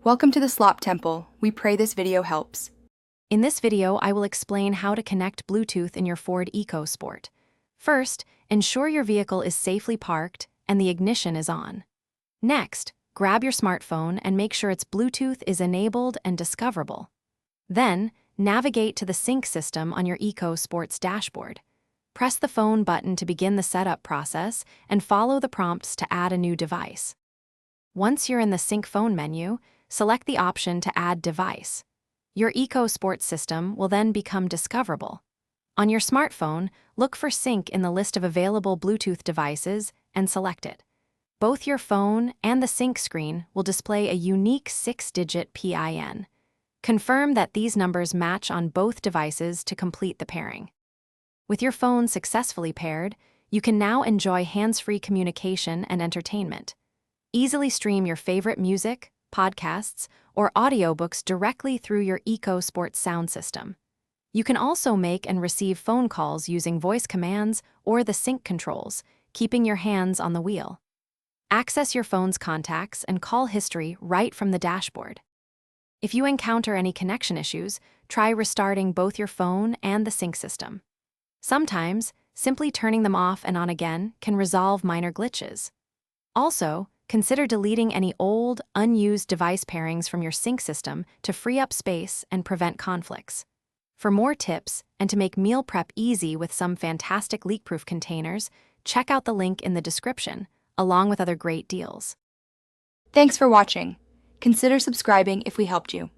Welcome to the Slop Temple. We pray this video helps. In this video, I will explain how to connect Bluetooth in your Ford Ecosport. First, ensure your vehicle is safely parked and the ignition is on. Next, grab your smartphone and make sure its Bluetooth is enabled and discoverable. Then, navigate to the sync system on your Ecosport's dashboard. Press the phone button to begin the setup process and follow the prompts to add a new device. Once you're in the Sync Phone menu, select the option to add device. Your Ecosport system will then become discoverable. On your smartphone, look for Sync in the list of available Bluetooth devices and select it. Both your phone and the Sync screen will display a unique 6-digit PIN. Confirm that these numbers match on both devices to complete the pairing. With your phone successfully paired, you can now enjoy hands-free communication and entertainment. Easily stream your favorite music, podcasts, or audiobooks directly through your Ecosport sound system. You can also make and receive phone calls using voice commands or the sync controls, keeping your hands on the wheel. Access your phone's contacts and call history right from the dashboard. If you encounter any connection issues, try restarting both your phone and the sync system. Sometimes, simply turning them off and on again can resolve minor glitches. Also, consider deleting any old, unused device pairings from your sync system to free up space and prevent conflicts. For more tips and to make meal prep easy with some fantastic leak-proof containers, check out the link in the description, along with other great deals. Thanks for watching. Consider subscribing if we helped you.